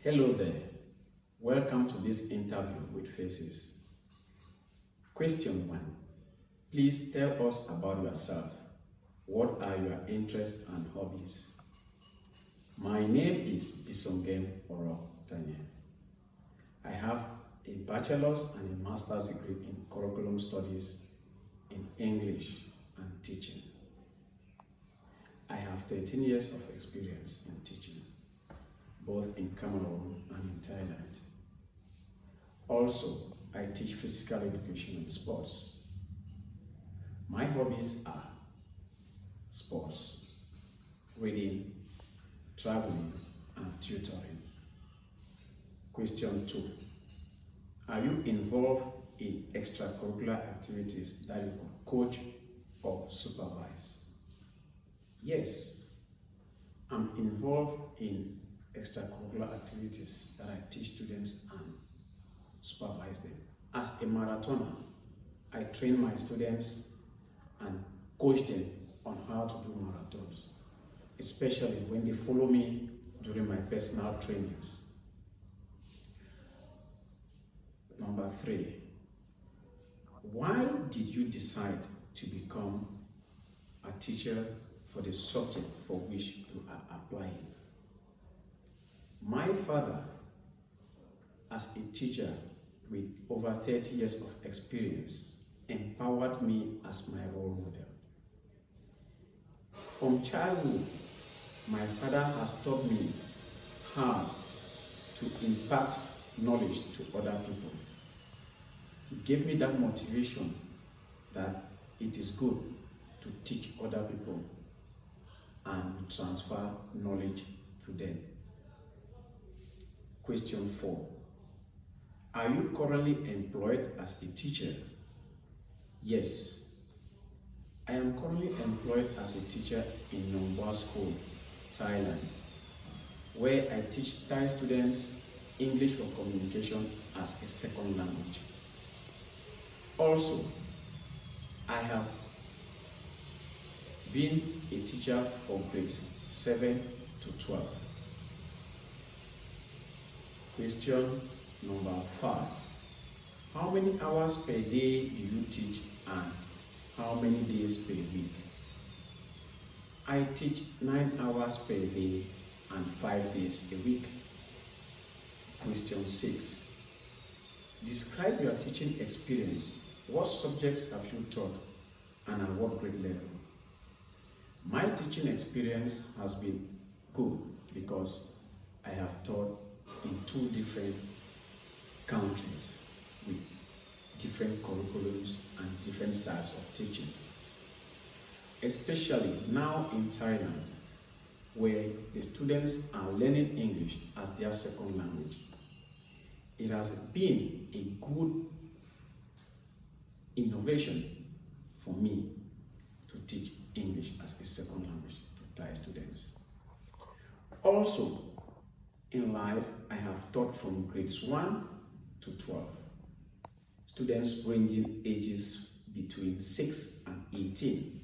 Hello there. Welcome to this interview with Faces. Question 1. Please tell us about yourself. What are your interests and hobbies? My name is Besong Tanya. I have a bachelor's and a master's degree in curriculum studies in English and teaching. I have 13 years of experience in teaching, both in Cameroon and in Thailand. Also, I teach physical education and sports. My hobbies are sports, reading, traveling, and tutoring. Question 2. Are you involved in extracurricular activities that you could coach or supervise? Yes, I'm involved in extracurricular activities that I teach students and supervise them. As a marathoner, I train my students and coach them on how to do marathons, especially when they follow me during my personal trainings. Number 3, why did you decide to become a teacher for the subject for which you are applying? My father, as a teacher with over 30 years of experience, empowered me as my role model. From childhood, my father has taught me how to impact knowledge to other people. He gave me that motivation that it is good to teach other people and transfer knowledge to them. Question 4. Are you currently employed as a teacher? Yes. I am currently employed as a teacher in Nongwa School, Thailand, where I teach Thai students English for communication as a second language. Also, I have been a teacher for grades 7 to 12. Question number 5. How many hours per day do you teach and how many days per week? I teach 9 hours per day and 5 days a week. Question 6. Describe your teaching experience. What subjects have you taught and at what grade level? My teaching experience has been good because I have taught in 2 different countries with different curriculums and different styles of teaching. Especially now in Thailand, where the students are learning English as their second language. It has been a good innovation for me to teach English as a second language to Thai students. Also, in life, I have taught from grades 1 to 12. Students ranging ages between 6 and 18.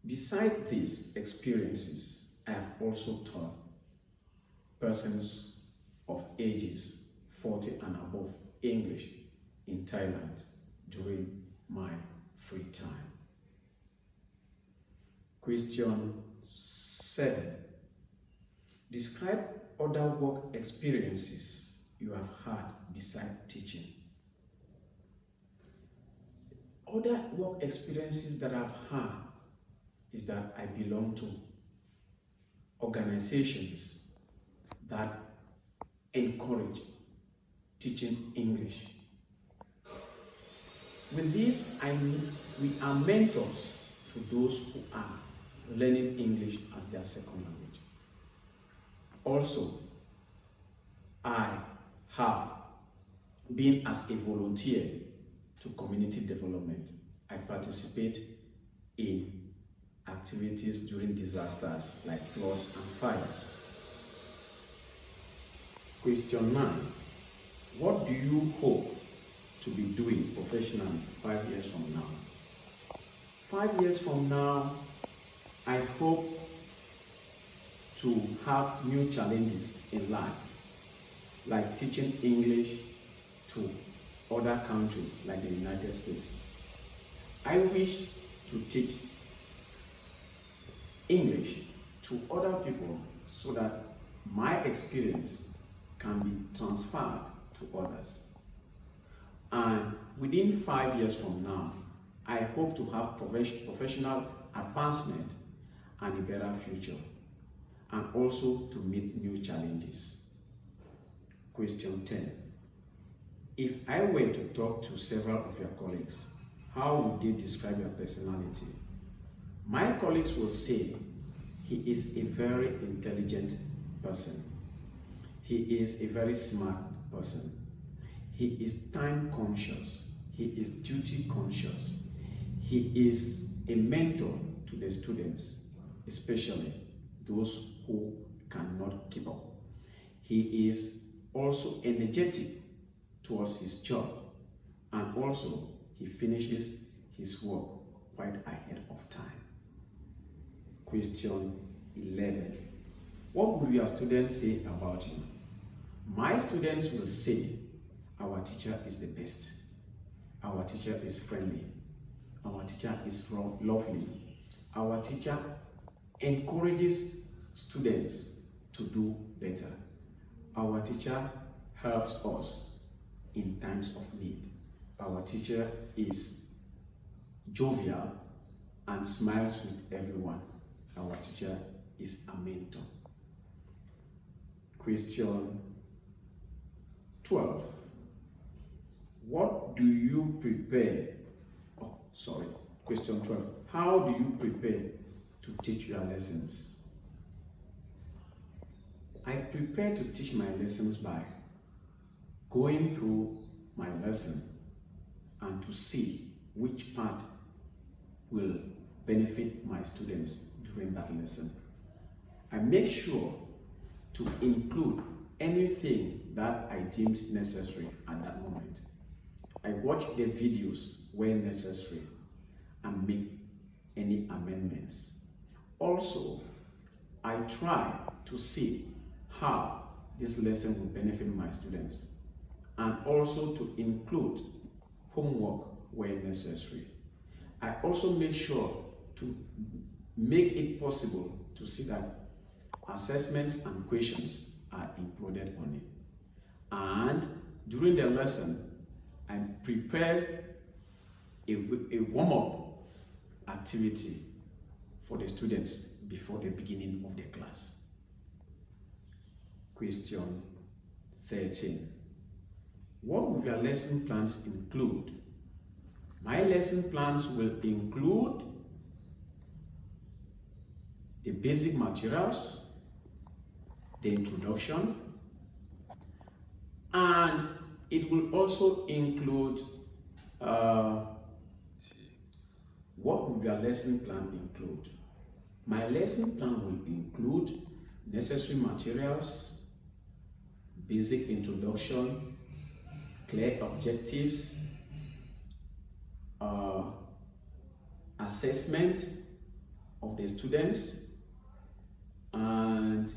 Besides these experiences, I have also taught persons of ages 40 and above English in Thailand during my free time. Question 7. Describe other work experiences you have had besides teaching. Other work experiences that I've had is that I belong to organizations that encourage teaching English. With this, we are mentors to those who are learning English as their second language. Also, I have been as a volunteer to community development. I participate in activities during disasters like floods and fires. Question 9. What do you hope to be doing professionally 5 years from now? 5 years from now, I hope to have new challenges in life, like teaching English to other countries like the United States. I wish to teach English to other people so that my experience can be transferred to others. And within 5 years from now, I hope to have professional advancement and a better future, and also to meet new challenges. Question 10. If I were to talk to several of your colleagues, how would they describe your personality? My colleagues will say he is a very intelligent person. He is a very smart person. He is time conscious. He is duty conscious. He is a mentor to the students, especially those who cannot keep up. He is also energetic towards his job, and also he finishes his work quite ahead of time. Question 11. What will your students say about you? My students will say, our teacher is the best. Our teacher is friendly. Our teacher is lovely. Our teacher encourages students to do better. Our teacher helps us in times of need. Our teacher is jovial and smiles with everyone. Our teacher is a mentor. Question 12. What do you prepare? Question 12. How do you prepare to teach your lessons? I prepare to teach my lessons by going through my lesson and to see which part will benefit my students during that lesson. I make sure to include anything that I deemed necessary at that moment. I watch the videos when necessary and make any amendments. Also, I try to see how this lesson will benefit my students, and also to include homework where necessary. I also make sure to make it possible to see that assessments and questions are included on it. And during the lesson, I prepare a warm-up activity for the students before the beginning of the class. Question 13. What will your lesson plans include? My lesson plans will include the basic materials, the introduction, and it will also include what will your lesson plan include? My lesson plan will include necessary materials, basic introduction, clear objectives, assessment of the students, and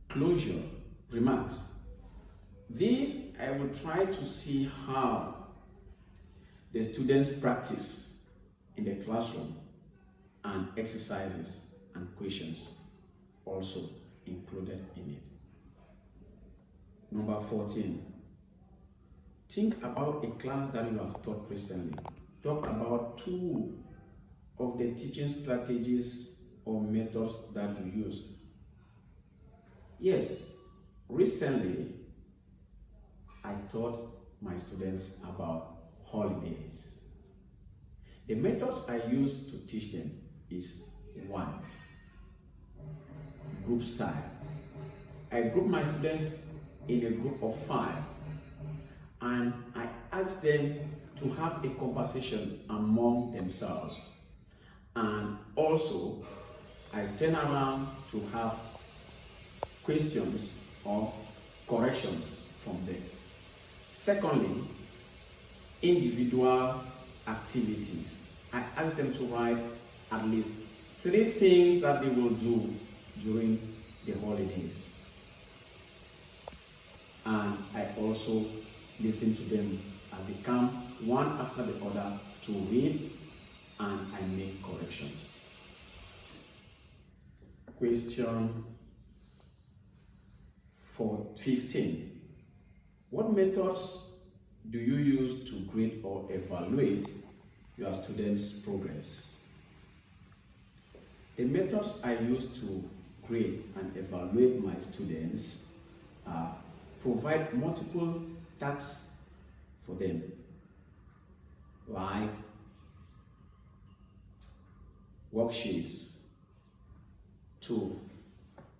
closure remarks. This I will try to see how the students practice in the classroom, and exercises and questions also included in it. Number 14. Think about a class that you have taught recently. Talk about 2 of the teaching strategies or methods that you used. Yes, recently I taught my students about holidays. The methods I used to teach them is 1. Group style. I group my students in a group of 5, and I ask them to have a conversation among themselves, and also I turn around to have questions or corrections from them. Secondly, individual activities. I ask them to write at least 3 things that they will do during the holidays. And I also listen to them as they come one after the other to read, and I make corrections. Question 15. What methods do you use to grade or evaluate your students' progress? The methods I use to grade and evaluate my students are provide multiple tasks for them, like worksheets, 2,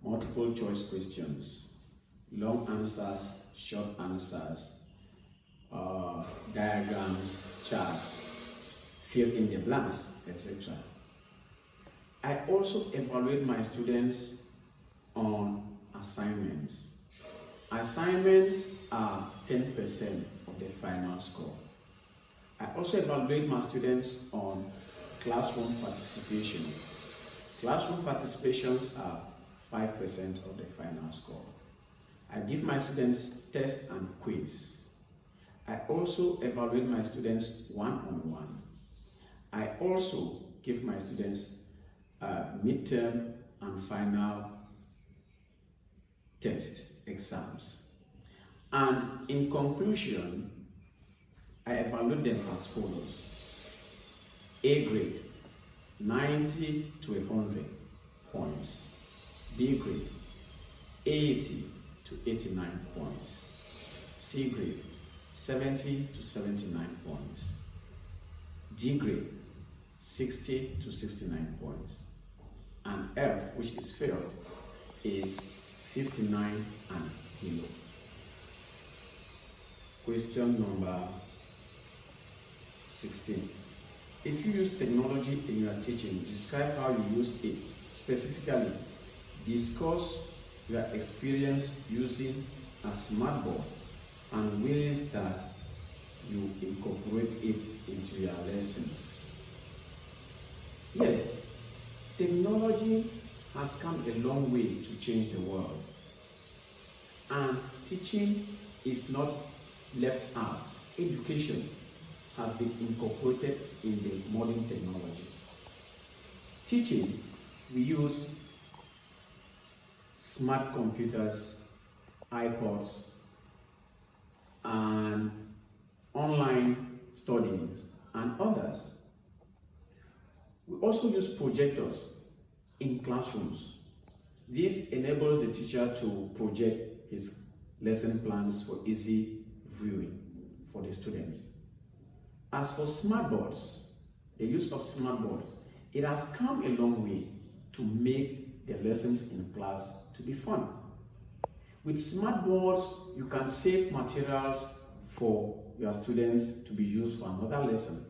multiple choice questions, long answers, short answers, diagrams, charts, fill in the blanks, etc. I also evaluate my students on assignments. Assignments are 10% of the final score. I also evaluate my students on classroom participation. Classroom participations are 5% of the final score. I give my students test and quiz. I also evaluate my students one-on-one. I also give my students midterm and final test exams. And in conclusion, I evaluate them as follows. A grade, 90 to 100 points. B grade, 80 to 89 points. C grade, 70 to 79 points. D grade, 60 to 69 points. And F, which is failed, is 59 and below. Question number 16. If you use technology in your teaching, describe how you use it. Specifically, discuss your experience using a smartboard and ways that you incorporate it into your lessons. Yes, technology has come a long way to change the world, and teaching is not left out. Education has been incorporated in the modern technology. Teaching, we use smart computers, iPods, and online studies and others. We also use projectors in classrooms. This enables the teacher to project his lesson plans for easy viewing for the students. As for smartboards, the use of smartboard, it has come a long way to make the lessons in class to be fun. With smartboards, you can save materials for your students to be used for another lesson.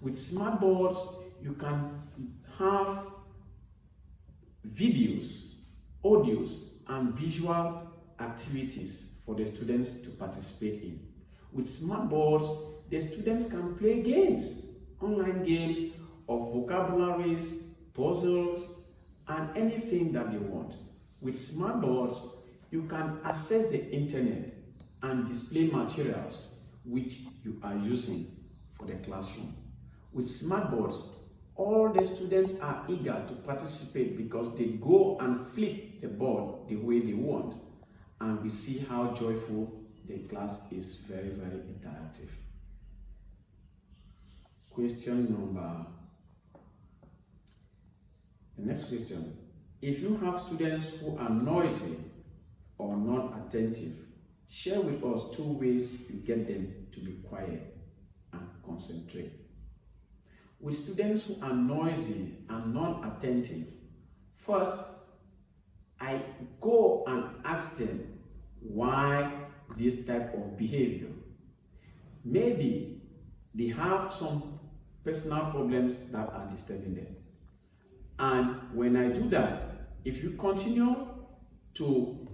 With smartboards, you can have videos, audios, and visual activities for the students to participate in. With smartboards, the students can play games, online games of vocabularies, puzzles, and anything that they want. With smartboards, you can access the internet and display materials which you are using for the classroom. With smartboards, all the students are eager to participate because they go and flip the board the way they want, and we see how joyful the class is. Very, very interactive. The next question. If you have students who are noisy or non-attentive, share with us 2 ways you get them to be quiet and concentrate. With students who are noisy and non-attentive, first, I go and ask them why this type of behavior. Maybe they have some personal problems that are disturbing them. And when I do that, if you continue to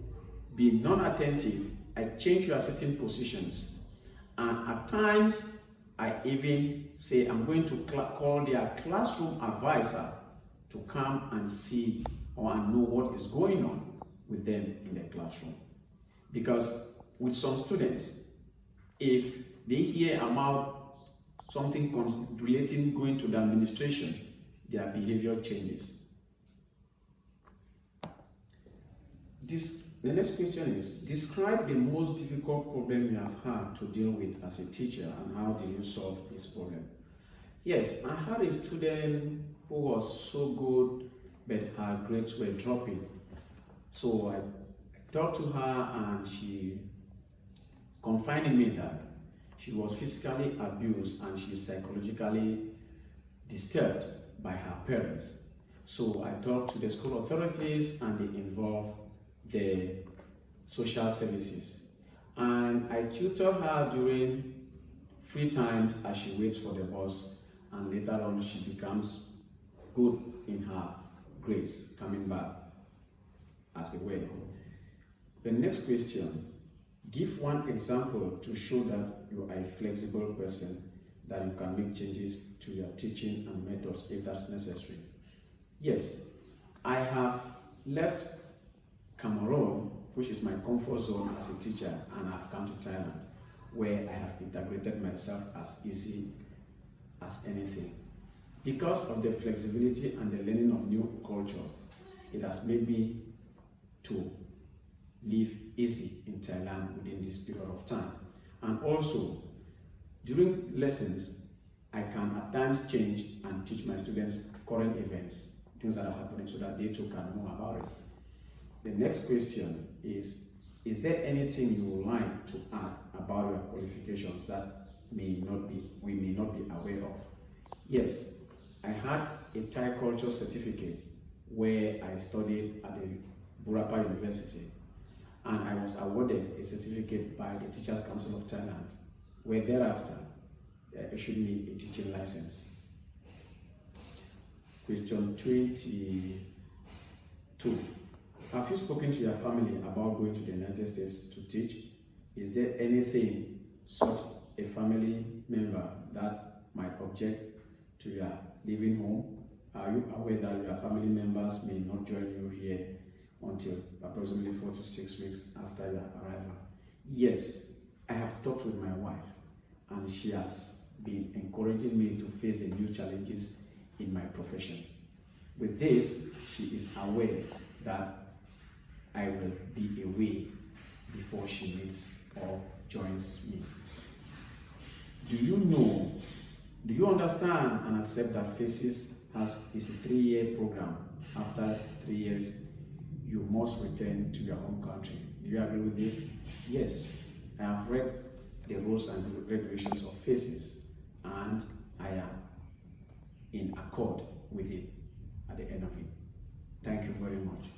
be non-attentive, I change your sitting positions. And at times, I even say I'm going to call their classroom advisor to come and see or know what is going on. with them in the classroom. Because with some students, if they hear about something relating going to the administration, their behavior changes. The next question is, describe the most difficult problem you have had to deal with as a teacher and how did you solve this problem? Yes, I had a student who was so good, but her grades were dropping. So I talked to her and she confided in me that she was physically abused and she is psychologically disturbed by her parents. So I talked to the school authorities and they involved the social services. And I tutor her during free times as she waits for the bus, and later on she becomes good in her grades, coming back as they were. The next question, give one example to show that you are a flexible person, that you can make changes to your teaching and methods if that's necessary. Yes, I have left Cameroon, which is my comfort zone as a teacher, and I've come to Thailand, where I have integrated myself as easy as anything. Because of the flexibility and the learning of new culture, it has made me to live easy in Thailand within this period of time. And also, during lessons, I can at times change and teach my students current events, things that are happening, so that they too can know about it. The next question is there anything you would like to add about your qualifications that we may not be aware of? Yes, I had a Thai culture certificate where I studied at the Burapa University, and I was awarded a certificate by the Teachers Council of Thailand, where thereafter issued me a teaching license. Question 22. Have you spoken to your family about going to the United States to teach? Is there anything such a family member that might object to your leaving home? Are you aware that your family members may not join you here until approximately 4 to 6 weeks after your arrival? Yes, I have talked with my wife, and she has been encouraging me to face the new challenges in my profession. With this, she is aware that I will be away before she meets or joins me. Do you understand and accept that FACES is a 3-year program? After 3 years, you must return to your home country. Do you agree with this? Yes, I have read the rules and regulations of FACES, and I am in accord with it at the end of it. Thank you very much.